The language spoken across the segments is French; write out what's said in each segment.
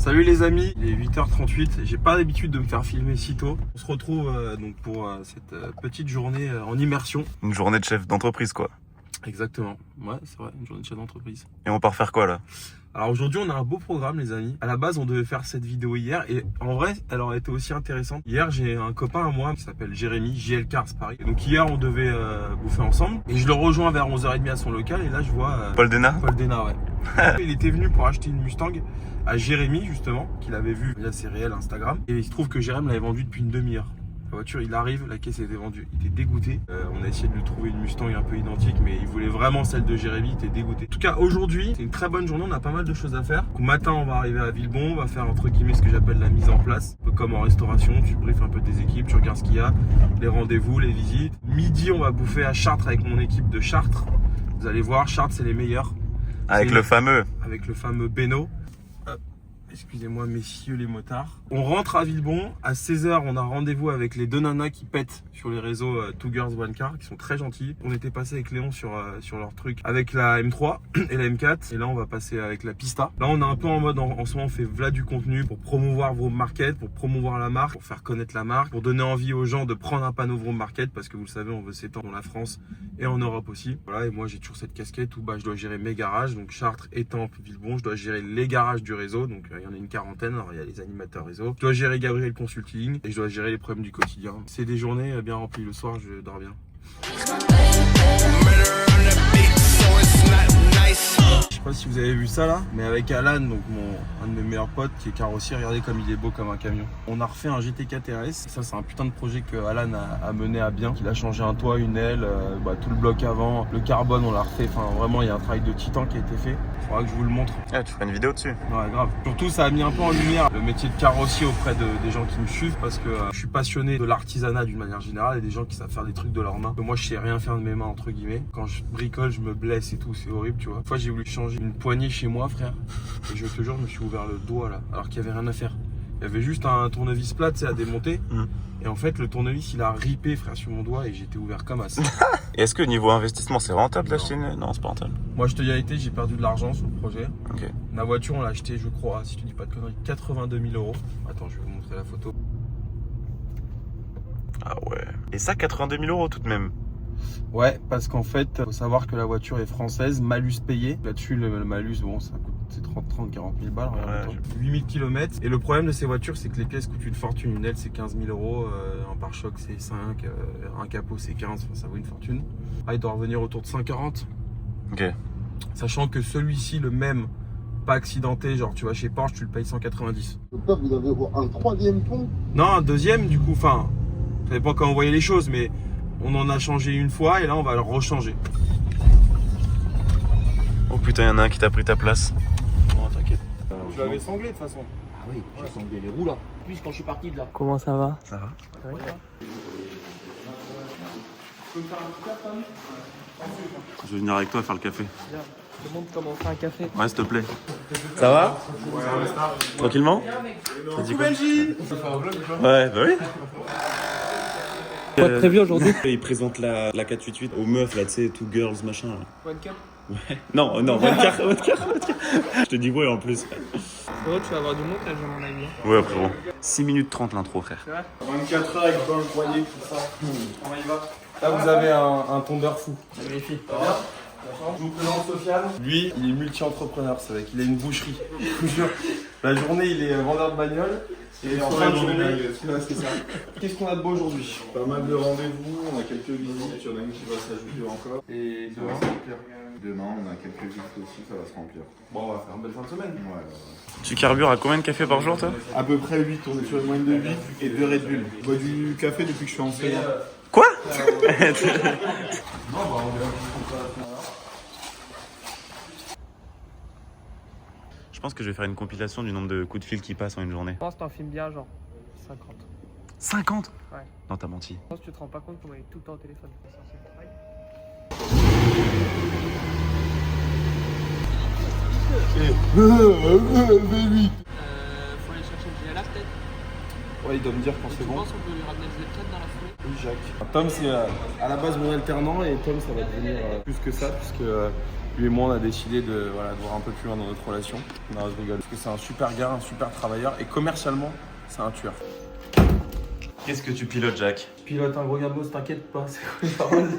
Salut les amis, il est 8h38, j'ai pas l'habitude de me faire filmer si tôt. On se retrouve donc pour cette petite journée en immersion. Une journée de chef d'entreprise quoi. Exactement, ouais c'est vrai, une journée de chef d'entreprise. Et on part faire quoi là? Alors aujourd'hui on a un beau programme les amis. À la base on devait faire cette vidéo hier et en vrai elle aurait été aussi intéressante. Hier j'ai un copain à moi qui s'appelle Jérémy, JL Cars Paris. Et donc hier on devait bouffer ensemble et je le rejoins vers 11h30 à son local et là je vois... Paul Dena. Paul Dena, ouais. Il était venu pour acheter une Mustang à Jérémy justement, qu'il avait vu via ses réels Instagram. Et il se trouve que Jérémy l'avait vendue depuis une demi-heure. La voiture, il arrive, la caisse était vendue. Il était dégoûté. On a essayé de lui trouver une Mustang un peu identique, mais il voulait vraiment celle de Jérémy, il était dégoûté. En tout cas, aujourd'hui, c'est une très bonne journée, on a pas mal de choses à faire. Au matin, on va arriver à Villebon, on va faire entre guillemets ce que j'appelle la mise en place. Un peu comme en restauration, tu briefes un peu tes équipes, tu regardes ce qu'il y a, les rendez-vous, les visites. Midi, on va bouffer à Chartres avec mon équipe de Chartres. Vous allez voir, Chartres, c'est les meilleurs. Avec le fameux. Avec le fameux Beno. Excusez-moi messieurs les motards. On rentre à Villebon, à 16h on a rendez-vous avec les deux nanas qui pètent sur les réseaux Two Girls One Car, qui sont très gentils. On était passé avec Léon sur leur truc avec la M3 et la M4 et là on va passer avec la Pista. Là on est un peu en mode en ce moment on fait v'là du contenu pour promouvoir vos markets, pour promouvoir la marque, pour faire connaître la marque, pour donner envie aux gens de prendre un panneau Vroom Market parce que vous le savez on veut s'étendre dans la France et en Europe aussi. Voilà, et moi j'ai toujours cette casquette où je dois gérer mes garages, donc Chartres, Étampes, Villebon, je dois gérer les garages du réseau, donc il y en a une quarantaine, alors il y a les animateurs réseau. Je dois gérer Gabriel Consulting et je dois gérer les problèmes du quotidien. C'est des journées bien remplies, le soir je dors bien. Je sais pas si vous avez vu ça là, mais avec Alan, donc un de mes meilleurs potes qui est carrossier, regardez comme il est beau comme un camion. On a refait un GT4 RS, ça c'est un putain de projet que Alan a mené à bien. Il a changé un toit, une aile, tout le bloc avant, le carbone on l'a refait, enfin vraiment il y a un travail de titan qui a été fait. Il faudra que je vous le montre. Ah, tu feras une vidéo dessus. Ouais grave. Surtout ça a mis un peu en lumière le métier de carrossier auprès des gens qui me suivent parce que je suis passionné de l'artisanat d'une manière générale et des gens qui savent faire des trucs de leurs mains. Moi je sais rien faire de mes mains entre guillemets. Quand je bricole je me blesse et tout, c'est horrible tu vois. Une fois j'ai voulu changer une poignée chez moi frère et je te jure je me suis ouvert le doigt là alors qu'il n'y avait rien à faire. Il y avait juste un tournevis plat à démonter et en fait le tournevis il a ripé frère sur mon doigt et j'étais ouvert comme as. Et est-ce que niveau investissement c'est rentable d'acheter une... Non c'est pas rentable. Moi je te dis la vérité, j'ai perdu de l'argent sur le projet. Ok. La voiture on l'a acheté je crois, si je te dis pas de conneries, 82 000 €. Attends je vais vous montrer la photo. Ah ouais. Et ça 82 000 € tout de même. Ouais, parce qu'en fait, faut savoir que la voiture est française, malus payé. Là-dessus, le malus, bon, ça coûte 40 000 balles. Ouais, 8000 km. Et le problème de ces voitures, c'est que les pièces coûtent une fortune. Une aile, c'est 15 000 €. Un pare-choc, c'est 5. Un capot, c'est 15. Enfin, ça vaut une fortune. Ah, il doit revenir autour de 140. Ok. Sachant que celui-ci, le même, pas accidenté, genre tu vas chez Porsche, tu le payes 190. Donc là, vous avez un troisième pont? Non, un deuxième, du coup, enfin, ça dépend comment vous voyez les choses, mais on en a changé une fois et là on va le rechanger. Oh putain, il y en a un qui t'a pris ta place. Non, t'inquiète. Je l'avais sanglé de toute façon. Ah oui, j'ai sanglé les roues là. Plus quand je suis parti de là. Comment ça va? Ça va? Tu peux me faire un petit cap, Tom? Je vais venir avec toi faire le café. Je te montre comment on fait un café. Ouais s'il te plaît. Ça va? Tranquillement? T'as dit quoi? Ouais, bah oui. Quoi de prévu aujourd'hui? Il présente la 488 aux meufs là, tu sais, Two Girls machin. Là. One Cup. Ouais. Non, One Car. Je te dis ouais en plus. Oh, tu vas avoir du monde là, je m'en avis. Ouais frérot. 6 minutes 30 l'intro frère. 24 heures avec plein de foyer, tout ça. On y va. Là vous avez un tombeur fou. Magnifique. Je vous présente Sofiane. Lui, il est multi-entrepreneur, c'est vrai qu'il a une boucherie. Je vous jure. La journée, il est vendeur de bagnole. Et en fin de journée, c'est ça. Qu'est-ce qu'on a de beau aujourd'hui? Pas mal de rendez-vous, on a quelques visites, il y en a une qui va s'ajouter encore. Et demain, Demain, on a quelques visites aussi, ça va se remplir. bon, on va faire une belle fin de semaine. Ouais. Tu carbures à combien de café par jour toi? À peu près 8, on est sur une moyenne de 8 et 2 Red Bull. Je bois du café depuis que je suis enseignant. Quoi? Je pense que je vais faire une compilation du nombre de coups de fil qui passent en une journée. Je pense que t'en filmes bien, genre 50. 50? Ouais. Non, t'as menti. Je pense que tu te rends pas compte qu'on est tout le temps au téléphone. Faut aller chercher le GLA peut-être. Ouais, il doit me dire quand c'est Tu bon. penses qu'on peut lui ramener le Z4 dans la foulée? Oui, Jacques. Tom, c'est à la base mon alternant et Tom, ça va devenir plus que ça, puisque Lui et moi, on a décidé de voir un peu plus loin dans notre relation. Non, je rigole. Parce que c'est un super gars, un super travailleur. Et commercialement, c'est un tueur. Qu'est-ce que tu pilotes, Jack? Pilote un gros gabos, t'inquiète pas, c'est quoi les paroles?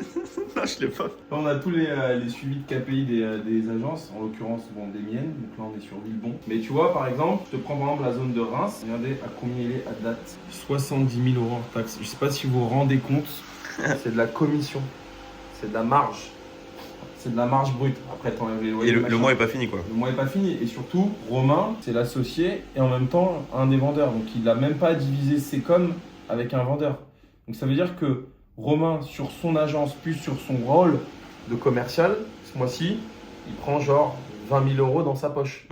Non, je l'ai pas. Là, on a tous les suivis de KPI des agences, en l'occurrence bon, des miennes. Donc là, on est sur Villebon. Mais tu vois, par exemple, je te prends par exemple la zone de Reims. Regardez à combien il est à date. 70 000 € en taxes. Je sais pas si vous vous rendez compte. C'est de la commission. C'est de la marge. C'est de la marge brute. Après, t'enlèves les loyers. Et le mois est pas fini, quoi. Le mois est pas fini. Et surtout, Romain, c'est l'associé et en même temps un des vendeurs. Donc il n'a même pas divisé ses coms avec un vendeur. Donc ça veut dire que Romain, sur son agence, plus sur son rôle de commercial, ce mois-ci, il prend genre 20 000 € dans sa poche.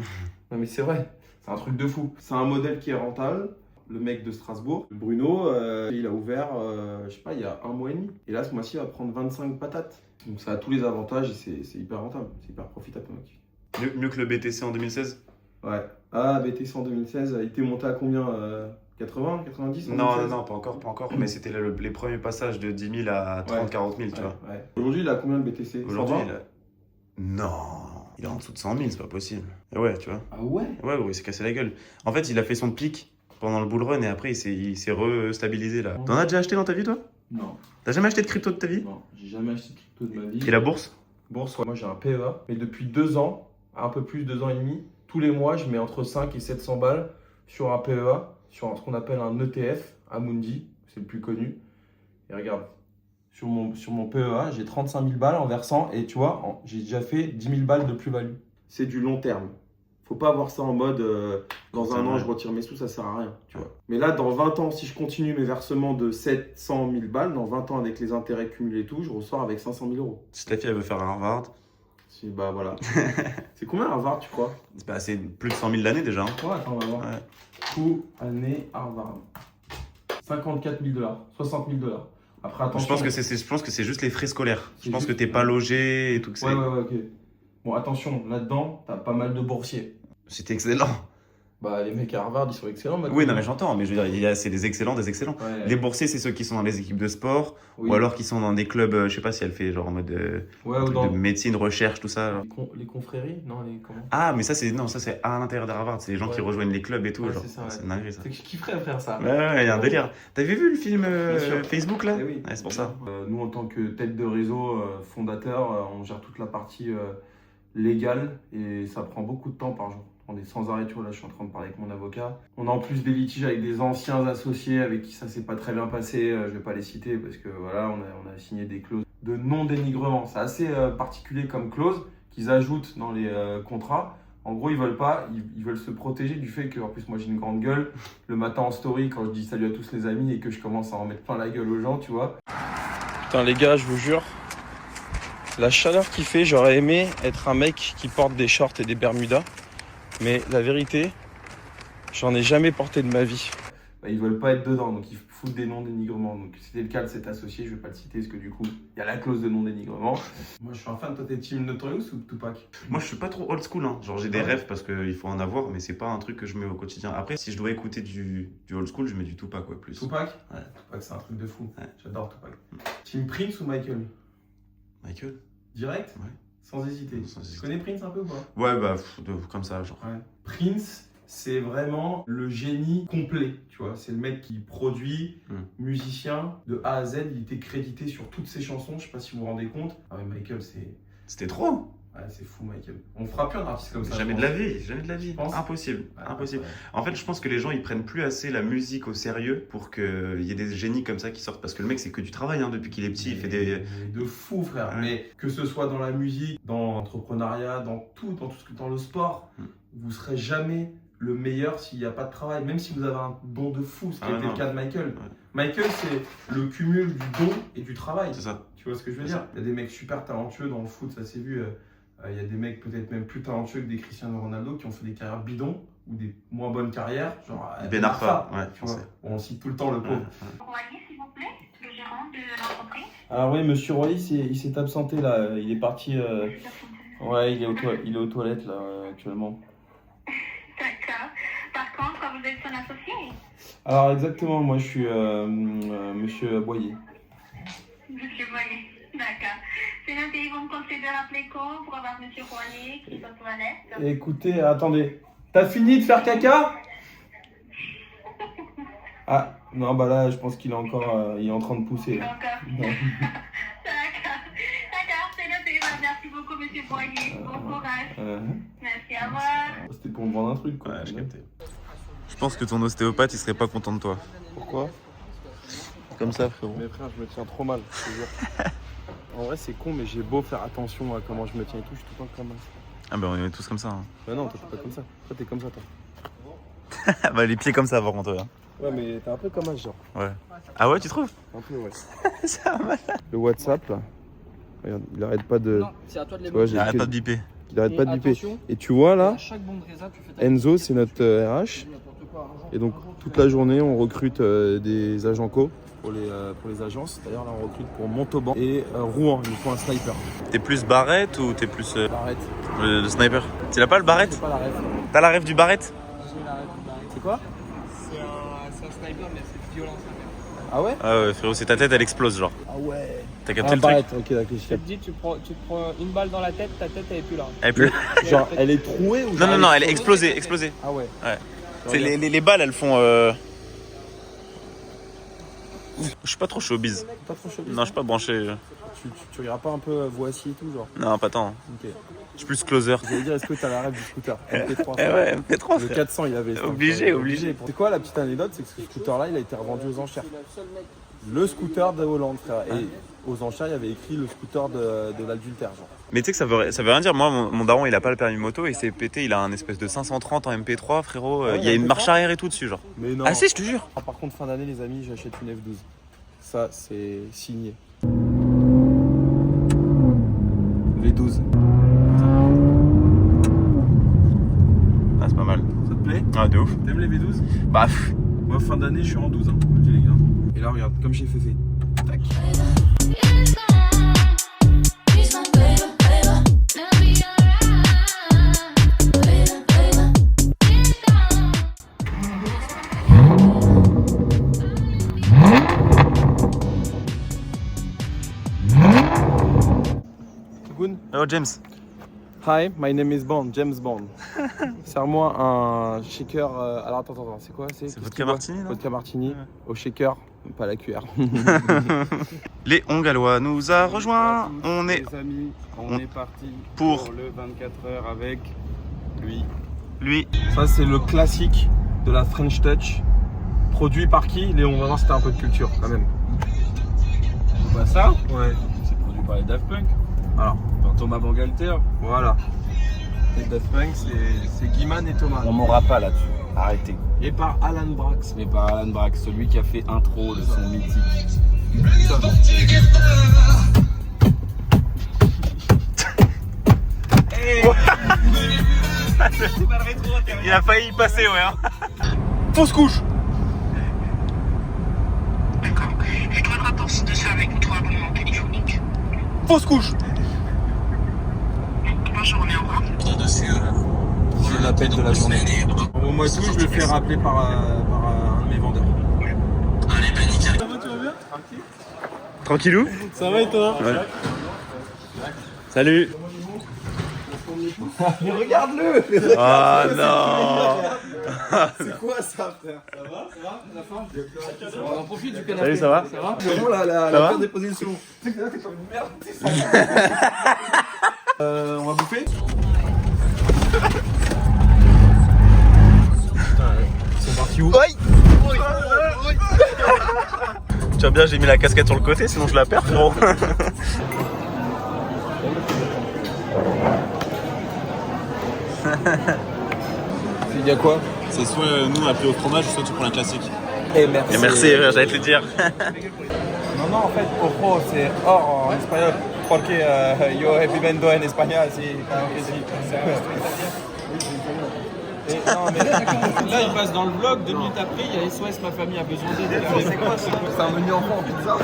Non mais c'est vrai, c'est un truc de fou. C'est un modèle qui est rentable. Le mec de Strasbourg, Bruno, il a ouvert, je sais pas, il y a 1 mois et demi. Et là, ce mois-ci, il va prendre 25 patates. Donc ça a tous les avantages et c'est hyper rentable, c'est hyper profitable comme activité. Mieux que le BTC en 2016? Ouais. Ah, BTC en 2016, il était monté à combien 80, 90 en Non, 2016? non, pas encore. Mais c'était les premiers passages de 10 000 à 30, 40 000, tu vois. Ouais. Aujourd'hui, il a combien le BTC? Aujourd'hui, 120? il a... Non, il est en dessous de 100 000, c'est pas possible. Et ouais, tu vois. Ah ouais? Ouais, il s'est cassé la gueule. En fait, il a fait son pic pendant le bull run et après, il s'est restabilisé là. T'en as déjà acheté dans ta vie, toi? Non. T'as jamais acheté de crypto de ta vie? Non, j'ai jamais acheté de crypto de ma vie. Et la bourse? Bourse, ouais. Moi j'ai un PEA, mais depuis 2 ans, un peu plus de 2 ans et demi, tous les mois, je mets entre 5 et 700 balles sur un PEA, sur ce qu'on appelle un ETF, Amundi, c'est le plus connu. Et regarde, sur mon PEA, j'ai 35 000 balles en versant et tu vois, j'ai déjà fait 10 000 balles de plus-value. C'est du long terme. Faut pas avoir ça en mode dans un an je retire mes sous, ça sert à rien, tu vois. Mais là, dans 20 ans, si je continue mes versements de 700 000 balles, dans 20 ans avec les intérêts cumulés et tout, je ressors avec 500 000 €. Si ta fille elle veut faire un Harvard, Si, bah voilà. C'est combien Harvard, tu crois? bah, c'est plus de 100 000 l'année déjà. Hein. Ouais, attends, on va voir. Ouais. Coût année Harvard. 54 000 $, 60 000 $. Après, attention. Je pense que c'est juste les frais scolaires. Je C'est pense que juste- t'es pas logé et tout que c'est. Ouais, ok. Bon, attention, là-dedans, t'as pas mal de boursiers. C'était excellent. Bah, les mecs à Harvard, ils sont excellents maintenant. Oui, non, mais j'entends, mais je veux dire, c'est des excellents, des excellents. Ouais. Les boursiers, c'est ceux qui sont dans les équipes de sport, Oui. ou alors qui sont dans des clubs, je sais pas si elle fait genre en mode Ouais, ou truc dans de médecine, recherche, tout ça. genre. les confréries? Non, les comment? Ah, mais ça, c'est à l'intérieur d'Harvard, c'est les gens qui Ouais. rejoignent les clubs et tout. Ouais, genre. c'est ça, ouais. C'est une dinguerie, ça. C'est que je kifferais faire ça. Ouais, il y a un délire. T'avais vu le film Bien sûr. Facebook là? Eh oui. Ouais, c'est pour ça. Nous, en tant que tête de réseau, fondateur, on gère toute la partie légale et ça prend beaucoup de temps par jour. On est sans arrêt, tu vois, là je suis en train de parler avec mon avocat. On a en plus des litiges avec des anciens associés avec qui ça s'est pas très bien passé, je vais pas les citer parce que voilà, on a signé des clauses de non-dénigrement. C'est assez particulier comme clause qu'ils ajoutent dans les contrats. En gros, ils veulent pas, ils veulent se protéger du fait que, en plus moi j'ai une grande gueule, le matin en story quand je dis salut à tous les amis et que je commence à en mettre plein la gueule aux gens, tu vois. Putain les gars, je vous jure, la chaleur qu'il fait, j'aurais aimé être un mec qui porte des shorts et des bermudas. Mais la vérité, j'en ai jamais porté de ma vie. Bah, ils veulent pas être dedans, donc ils foutent des non-dénigrements. Donc c'était le cas de cet associé, je vais pas le citer parce que du coup, il y a la clause de non-dénigrement. Moi je suis un fan, toi t'es team Notorious ou Tupac? Moi, je suis pas trop old school, hein. Genre, j'ai des rêves parce qu'il faut en avoir, mais c'est pas un truc que je mets au quotidien. Après, si je dois écouter du old school, je mets du Tupac, ouais, plus. Tupac? Ouais. Tupac c'est un truc de fou, Ouais. j'adore Tupac. Team Prince ou Michael? Michael? Direct? Ouais. Sans hésiter. Sans hésiter. Tu connais Prince un peu ou pas? Ouais, bah, comme ça, genre. Ouais. Prince, c'est vraiment le génie complet, tu vois. C'est le mec qui produit, musicien, de A à Z. Il était crédité sur toutes ses chansons, je sais pas si vous vous rendez compte. Ah ouais, Michael, C'était trop. ouais, c'est fou, Michael. On fera plus un artiste comme ça. Jamais je de la pense. vie, jamais de la vie. Tu penses? Impossible, Ouais, impossible. ouais. En fait, je pense que les gens, ils prennent plus assez la musique au sérieux pour qu'il y ait des génies comme ça qui sortent. Parce que le mec, c'est que du travail, hein, depuis qu'il est petit, il fait des... Mais de fou, frère. Ouais. Mais que ce soit dans la musique, dans l'entrepreneuriat, dans le sport, vous serez jamais le meilleur s'il n'y a pas de travail. Même si vous avez un don de fou, ce qui Ah, était non. le cas de Michael. Ouais. Michael, c'est le cumul du don et du travail. C'est ça. Tu vois ce que je veux C'est dire? Il y a des mecs super talentueux dans le foot, ça s'est vu. Il y a des mecs peut-être même plus talentueux que des Cristiano Ronaldo qui ont fait des carrières bidons ou des moins bonnes carrières. Genre Ben Arfa, ouais, tu vois. français. On cite tout le temps le pauvre. Royer, s'il vous plaît, le gérant de l'entreprise. Alors oui, monsieur Roy, il s'est absenté là. Il est parti. Ouais, il est aux toilettes là actuellement. D'accord. Par contre, vous êtes son associé? Alors exactement, moi je suis monsieur Boyer. Monsieur Royer. D'accord. C'est noté, ils vont me concéder devez rappeler quand pour avoir monsieur Royer qui est aux toilettes? Écoutez, attendez. T'as fini de faire caca? Ah, non, bah là, je pense qu'il est encore il est en train de pousser. Là. D'accord. Non. D'accord, c'est noté. Merci beaucoup, monsieur Royer. Bon courage. Merci, au revoir. C'était pour me vendre un truc, quoi. Ouais, je captais. Je pense que ton ostéopathe, il serait pas content de toi. Pourquoi? Comme ça, frérot. Mais frère, je me tiens trop mal, je te jure. En vrai, c'est con, mais j'ai beau faire attention à comment je me tiens et tout, je suis tout le temps comme ça. Ah bah on est tous comme ça. Hein. Bah non, toi, t'es pas comme ça. Toi, t'es comme ça, toi. Bah les pieds comme ça, par contre. Hein. Ouais, mais t'es un peu comme un genre. Ouais. Ah ouais, tu trouves? Un peu, ouais. Ça va. Le WhatsApp, là. Regarde, il arrête pas de. Non, c'est à toi de les Tu vois, montrer. j'ai Arrête que- pas de biper. Il arrête pas de biper. Attention, Et tu vois, là, à chaque bon de raisin, tu fais ta Enzo, c'est notre RH. n'importe quoi, argent. Et donc, toute la journée, on recrute des agents co pour les agences. D'ailleurs, là, on recrute pour Montauban et Rouen. Il nous faut un sniper. T'es plus barrette ou t'es plus Arrête. le sniper? Tu l'as pas le barrette? C'est pas la rêve. T'as la rêve du barrette? J'ai la règle du baril. C'est quoi? C'est un sniper, mais c'est violent, ça. Ah ouais? Ah ouais, frérot, c'est ta tête, elle explose, genre. Ah ouais. T'as capté Ah, le truc? barrette, ok, d'accord, je Je te capte. dis, tu te prends une balle dans la tête, ta tête, elle est plus là. Elle est plus. Genre, elle est trouée ou Non, non, non, elle est explosée, explosée. Ah ouais. Ouais. Genre, C'est les balles, elles font. Je suis pas trop showbiz. Pas trop chaud. Non, je suis pas branché. Tu regardes pas un peu voici et tout, genre? Non, pas tant. Ok. Je suis plus closer. J'allais dire, est-ce que t'as la rêve du scooter? MP3. Eh ouais, MP3, Le frère. 400, il avait. Obligé, obligé. C'est quoi la petite anecdote? C'est que ce scooter-là, il a été revendu aux enchères. Le scooter de Hollande, frère. Et aux enchères, il y avait écrit le scooter de l'adultère, genre. Mais tu sais que ça veut rien dire. Moi, mon daron, il a pas le permis moto, il s'est pété. Il a un espèce de 530 en MP3, frérot. Ah ouais, Il y a une MP3? marche arrière et tout dessus, genre. Mais non. Ah si, je te jure. Ah, par contre, fin d'année, les amis, j'achète une F12. Ça, c'est signé. Les 12. Ah, c'est pas mal. Ça te plaît? Ah, de ouf. T'aimes les V12? Bah, pff. Moi, fin d'année, je suis en 12, hein, je vous le dis, les gars. Et là, regarde, comme j'ai fait. Tac. Good. Oh, James. Hi, my name is Bond, James Bond. Serre-moi un shaker. Alors attends, c'est quoi? C'est qu'est-ce vodka qu'il boit? martini, non? Vodka martini Ouais. au shaker, pas la cuillère. Léon Gallois nous a rejoint. On est Les amis, on est parti pour le 24 heures avec lui. lui. Ça, c'est le classique de la French Touch. Produit par qui? Léon, on va voir si t'as un peu de culture quand même. Pas ça, Ouais. c'est produit par les Daft Punk. Alors, Par Thomas Bangalter. voilà. Les Daft Punk, c'est Guiman et Thomas. On m'aura pas là-dessus. Arrêtez. Et par Alan Brax. Mais par Alan Brax, celui qui a fait intro, le son mythique. Il a failli y passer, ouais. Hein. Fausse couche. D'accord. Je dois le rapport ci-dessus avec votre abonnement téléphonique. Fausse couche. Bonjour, on est au revoir. C'est l'appel de la journée. Au mois d'août, je le fais rappeler par un de mes vendeurs. Tranquillou. Ça va et toi? Ouais. Salut. Mais regarde-le. Ah non. C'est quoi ça, frère? Ça va? La forme? On en profite du canapé. Salut, ça va? Ça va? Vraiment la va paire des positions. Tu sais que là, t'es comme une merde. On va bouffer? Putain, ils sont partis où? Tu vois bien, j'ai mis la casquette sur le côté, sinon je la perds, frérot. Il y a quoi? C'est soit nous on a pris au fromage, soit tu prends la classique. Et merci. Et merci, j'allais te le dire. Non, en fait, ojo, c'est or en espagnol. Porque yo he vivido en España, así, claro que sí. Non, mais Là, il passe dans le vlog, 2 minutes après, il y a SOS, ma famille a besoin d'aide. c'est quoi ça? C'est un menu enfant en pizza.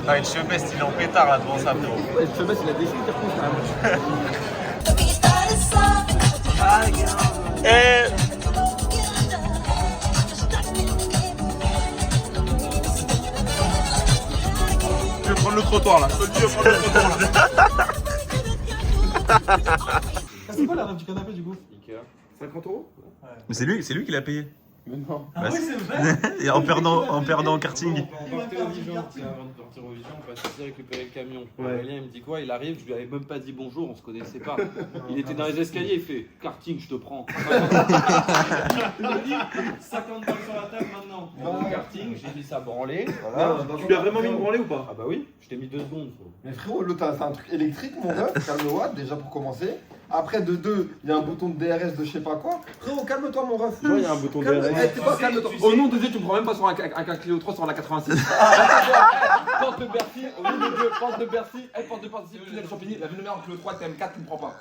Ah, une chevette, il est en pétard là devant ça, frérot. Ouais, je sais pas s'il a décidé de dire quand même. Eh. Je vais prendre le trottoir là. Je vais prendre le trottoir là. C'est quoi la rêve du canapé du coup? 50 €? Mais c'est lui qui l'a payé. Mais non. Ah oui, c'est vrai. Et en perdant en karting. On partait au Dijon, tiens, avant de partir au Dijon, on passait ici récupérer le camion. Aurélien, il me dit quoi? Il arrive, je lui avais même pas dit bonjour, on se connaissait pas. Il était dans les escaliers, il fait karting, je te prends. Il m'a dit 50 balles sur la table maintenant. Bon, karting, j'ai mis ça branlé. Voilà. Tu lui as vraiment mis une branlée ou pas? Ah bah oui, je t'ai mis 2 secondes. Faut. Mais frérot, l'autre, c'est un truc électrique, mon ref, calme-toi, déjà pour commencer. Après, de 2, il y a un bouton de DRS de je sais pas quoi. Frérot, calme-toi, mon ref. Tu vois, il y a un bouton de Calme-toi, DRS. t'es pas calme-toi. Au nom de Dieu, tu me prends même pas sur un Clio 3 sur la 86. Porte de Bercy, au nom de Dieu, porte de Bercy, porte de Bercy, tunnel Champigny, la ville numéro Clio 3, TM4, tu me prends pas.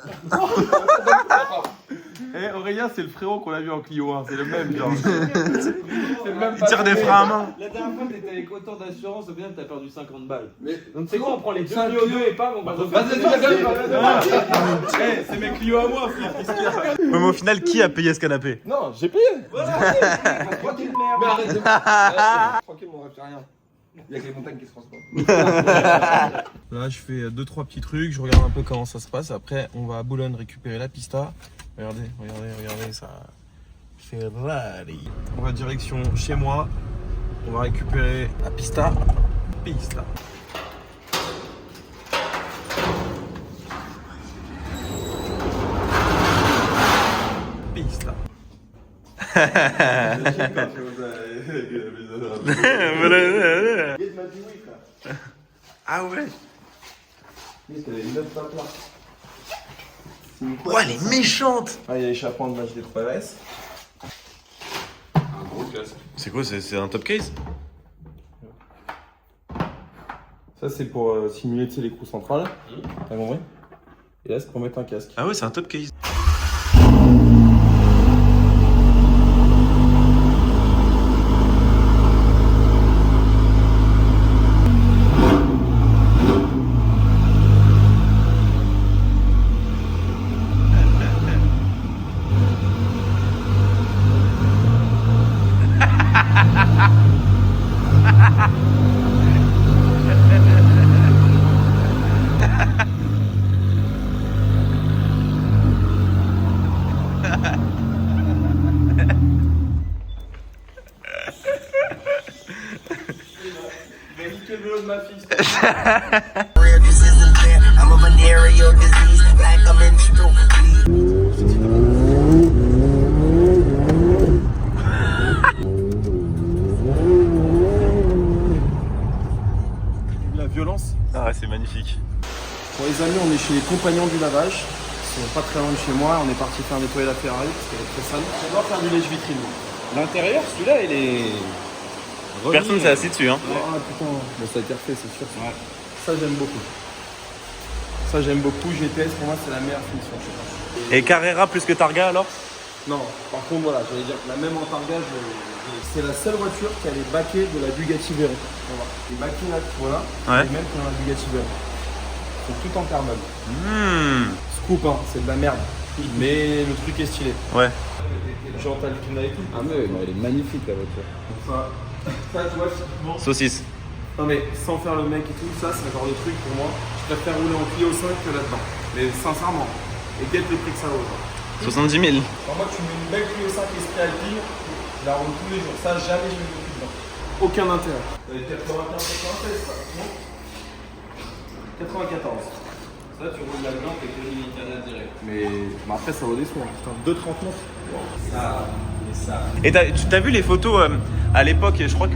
Eh, Aurélien, c'est le frérot qu'on a vu en Clio 1, c'est le même genre. C'est le même Il tire des freins à main. La dernière fois, t'étais avec autant d'assurance, au final, t'as perdu 50 balles. Mais Donc, c'est quoi, on prend les 2 Clio 2 et pas, on va Eh, c'est mes Clio à moi, frère. Qu'est-ce qu'il y a? Mais au final, qui a payé ce canapé? Non, j'ai payé. Tranquille, mais arrête de tranquille, mon ref, c'est rien. Il y a que les montagnes qui se transforment. Là, je fais 2-3 petits trucs, je regarde un peu comment ça se passe. Après, on va à Boulogne récupérer la pista. Regardez ça. Ferrari. On va direction chez moi. On va récupérer la pista. Pista. Ah ouais. Oh, elle est méchante. Ah, il y a l'échappement de match des 3S. Un gros casque. C'est quoi, c'est un top case? Ça, c'est pour simuler l'écrou central. T'as compris? Et là, c'est pour mettre un casque. Ah ouais, c'est un top case. La violence. Ah ouais, c'est magnifique. Bon les amis, on est chez les compagnons du lavage. Ils sont pas très loin de chez moi. On est parti faire nettoyer la Ferrari parce qu'elle est très sale. On doit faire du lèche-vitrine. L'intérieur, celui-là, il est. Personne s'est assis dessus, hein. Ah putain, bon, ça a été refait, c'est sûr. Ouais. Ça, j'aime beaucoup. Ça, j'aime beaucoup. GTS, pour moi, c'est la meilleure finition. Et Carrera plus que Targa alors? Non, par contre, voilà, j'allais dire que la même en Targa, c'est la seule voiture qui a les baquets de la Bugatti Veyron. Voilà. Les baquets là, voilà, Ouais. les mêmes que dans la Bugatti Veyron. Ils sont tout en carbone. Scoop, hein, c'est de la merde. Mais le truc est stylé. Ouais. Genre, t'as le clean et tout. Ah, mais non, elle est magnifique la voiture. Ça, tu vois, typiquement. Saucisse. Non, mais sans faire le mec et tout, ça, c'est le genre de truc pour moi. Je préfère rouler en Clio 5 que là-dedans. Mais sincèrement. Et quel le prix que ça vaut, genre. 70 000. Alors moi, tu mets une belle Clio 5 esprit alpine, je la roule tous les jours. Ça, jamais je mets de dedans. Aucun intérêt. 95, 96, ça, non 94. Ça, tu roules là-dedans, t'es que Nicana direct. Mais après, ça vaut des sous. Putain, 2,39. Et t'as vu les photos à l'époque, je crois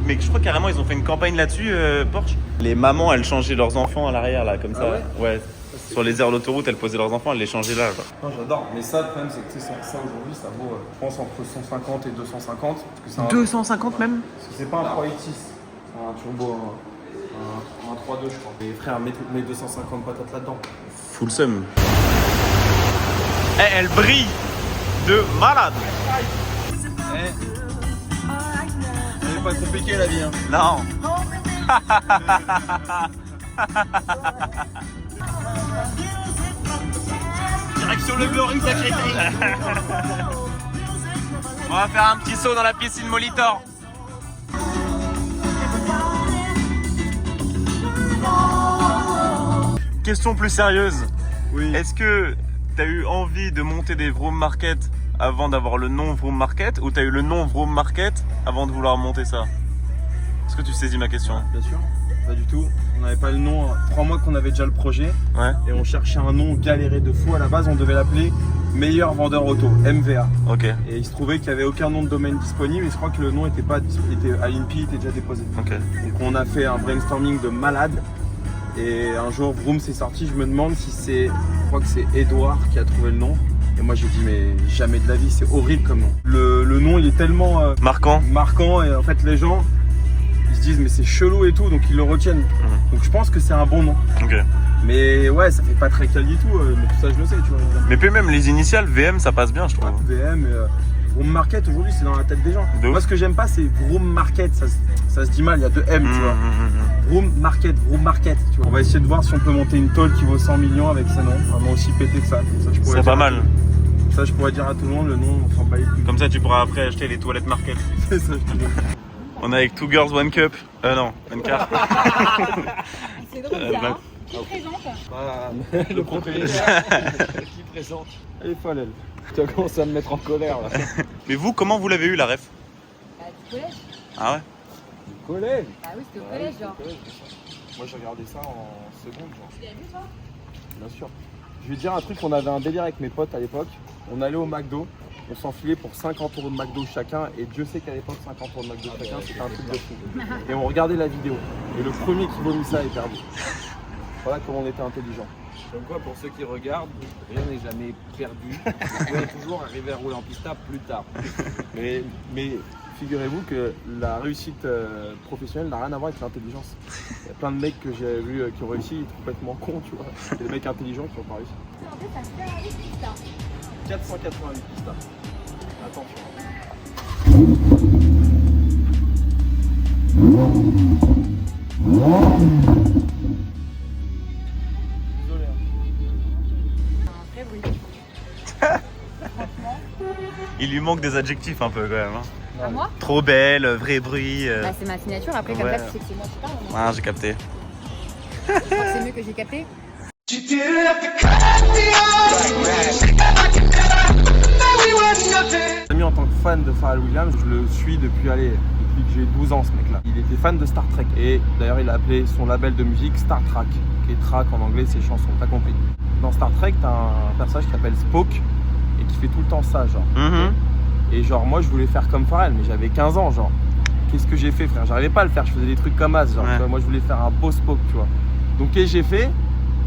carrément ils ont fait une campagne là-dessus, Porsche. Les mamans, elles changeaient leurs enfants à l'arrière là, comme ça. Ah ouais Sur les aires d'autoroute, elles posaient leurs enfants, elles les changeaient là. Quoi. Non, j'adore. Mais ça, le problème, c'est que tu sais, ça aujourd'hui, ça vaut, je pense, entre 150 et 250. Parce que 250 même? Parce que c'est pas un 3.8.6, c'est un turbo, un 3.2, je crois. Et frère, mets 250 patates là-dedans. Full sum. Eh, elle brille de malade. C'est pas compliqué la vie, hein. Non. Direction le Glory Sacré. On va faire un petit saut dans la piscine Molitor. Question plus sérieuse. Oui. Est-ce que t'as eu envie de monter des Vroom Market avant d'avoir le nom Vroom Market ou t'as eu le nom Vroom Market avant de vouloir monter ça? Est-ce que tu saisis ma question? Bien sûr. Pas du tout. On n'avait pas le nom. 3 mois qu'on avait déjà le projet. Ouais. Et on cherchait un nom galéré de fou. À la base, on devait l'appeler Meilleur Vendeur Auto, MVA. Ok. Et il se trouvait qu'il n'y avait aucun nom de domaine disponible. Et je crois que le nom était pas était à l'INPI, était déjà déposé. Ok. Donc on a fait un brainstorming de malade. Et un jour, Vroom s'est sorti. Je me demande si c'est, je crois que c'est Edouard qui a trouvé le nom. Et moi j'ai dit mais jamais de la vie, c'est horrible comme nom. Le nom il est tellement Marquant. marquant et en fait les gens ils se disent mais c'est chelou et tout donc ils le retiennent. Donc je pense que c'est un bon nom. Ok. Mais ouais ça fait pas très quali du tout, mais tout ça je le sais tu vois. Mais puis même les initiales VM ça passe bien je trouve. VM, Vroom Market aujourd'hui c'est dans la tête des gens. De ouf. Moi ce que j'aime pas c'est Vroom Market, ça se dit mal, il y a 2 M tu vois. Vroom Market, tu vois. On va essayer de voir si on peut monter une tôle qui vaut 100 millions avec ce nom, un nom aussi pété que ça. C'est pas mal. Ça je pourrais dire à tout le monde, le nom on s'en bat les couilles. Comme ça tu pourras après acheter les toilettes Market. C'est ça, je te dis. On est avec 2 Girls 1 Cup. Non, 1 car. C'est drôle ça, hein. Qui présente? Voilà, le propriétaire qui présente. Elle est folle elle. Tu as commencé à me mettre en colère là. Mais vous, comment vous l'avez eu la ref? Bah, du collège. Ah ouais? Collège. Bah oui, c'était au collège, genre. Moi j'ai regardé ça en seconde genre. Tu l'as vu, toi? Bien sûr. Je vais te dire un truc, on avait un délire avec mes potes à l'époque. On allait au McDo, on s'enfilait pour 50 € de McDo chacun. Et Dieu sait qu'à l'époque, 50 € de McDo chacun, c'était un truc de fou. Et on regardait la vidéo. Et le premier qui vomit ça est perdu. Voilà comment on était intelligent. Comme quoi, pour ceux qui regardent, rien n'est jamais perdu. Vous pouvez toujours arriver à rouler en pista plus tard. Mais figurez-vous que la réussite professionnelle n'a rien à voir avec l'intelligence. Il y a plein de mecs que j'ai vus qui ont réussi, ils sont complètement cons, tu vois. Il y a des mecs intelligents qui n'ont pas réussi. En fait, ça se fait avec ça. 488 pista. Attention. Désolé. Un vrai bruit. Il lui manque des adjectifs un peu quand même. Hein. À moi? Trop belle, vrai bruit. Bah, c'est ma signature. Après, comme Ouais. ça, tu sais que c'est moi qui parle. Non Ah, j'ai capté. je crois que c'est mieux que j'ai capté. Ami, en tant que fan de Pharrell Williams, je le suis depuis que j'ai 12 ans ce mec là. Il était fan de Star Trek et d'ailleurs il a appelé son label de musique Star Trek, qui est track en anglais, c'est chanson, t'as compris. Dans Star Trek, t'as un personnage qui s'appelle Spock et qui fait tout le temps ça genre. Et genre moi je voulais faire comme Pharrell mais j'avais 15 ans genre. Qu'est-ce que j'ai fait frère? J'arrivais pas à le faire, je faisais des trucs comme As genre. Ouais. Tu vois, moi je voulais faire un beau Spock tu vois. Donc qu'est-ce que j'ai fait?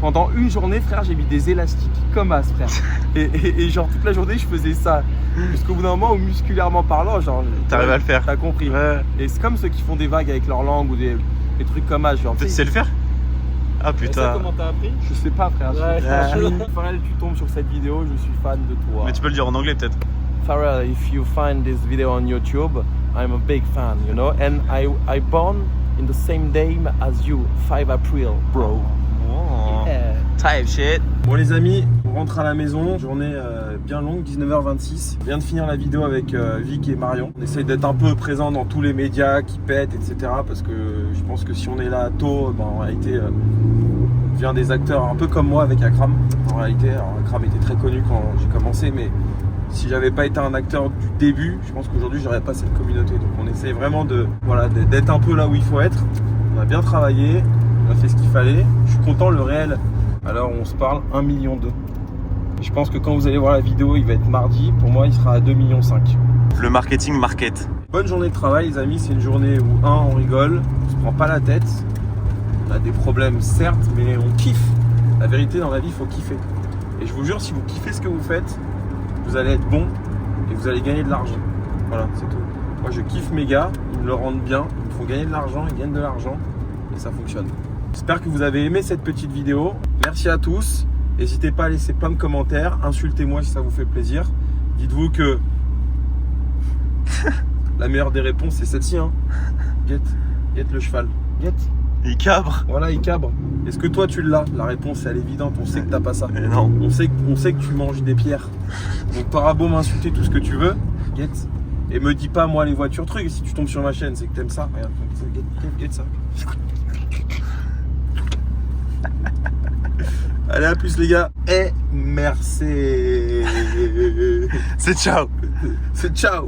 Pendant une journée frère j'ai mis des élastiques comme As frère. et genre toute la journée je faisais ça. Jusqu'au bout d'un moment où musculairement parlant genre. T'arrives à le faire? T'as compris. Ouais. Et c'est comme ceux qui font des vagues avec leur langue ou des trucs comme As genre. Tu sais le faire? Ah Et ça, putain. comment t'as appris? Je sais pas frère. Ouais, Pharrell tu tombes sur cette vidéo, je suis fan de toi. Mais tu peux le dire en anglais peut-être. Pharrell, if you find this video on YouTube, I'm a big fan, you know, and I born in the same day as you, 5 April, bro. Oh. Type shit. Bon les amis, on rentre à la maison, journée bien longue, 19h26. Je viens de finir la vidéo avec Vic et Marion. On essaye d'être un peu présent dans tous les médias qui pètent, etc. Parce que je pense que si on est là tôt, ben, en réalité, on devient des acteurs un peu comme moi avec Akram. En réalité, alors, Akram était très connu quand j'ai commencé, mais si j'avais pas été un acteur du début, je pense qu'aujourd'hui j'aurais pas cette communauté. Donc on essaye vraiment d'être un peu là où il faut être. On a bien travaillé, on a fait ce qu'il fallait. Je suis content, le réel. Alors on se parle 1,2 million. Et je pense que quand vous allez voir la vidéo, il va être mardi. Pour moi, il sera à 2,5 millions. Le marketing market. Bonne journée de travail, les amis. C'est une journée où on rigole, on se prend pas la tête. On a des problèmes, certes, mais on kiffe. La vérité, dans la vie, il faut kiffer. Et je vous jure, si vous kiffez ce que vous faites, vous allez être bon et vous allez gagner de l'argent. Voilà, c'est tout. Moi, je kiffe mes gars. Ils me le rendent bien. Ils me font gagner de l'argent. Ils gagnent de l'argent. Et ça fonctionne. J'espère que vous avez aimé cette petite vidéo. Merci à tous. N'hésitez pas à laisser plein de commentaires. Insultez-moi si ça vous fait plaisir. Dites-vous que la meilleure des réponses, c'est celle-ci. Hein. Guette le cheval. Guette. Il cabre. Voilà, il cabre. Est-ce que toi, tu l'as? La réponse, elle est évidente. On sait que t'as pas ça. Et non. On sait que tu manges des pierres. Donc t'auras beau m'insulter tout ce que tu veux. Guette. Et me dis pas, moi, les voitures trucs. Si tu tombes sur ma chaîne, c'est que t'aimes ça. Regarde, guette ça. Allez, à plus les gars. Et merci. C'est ciao. C'est ciao.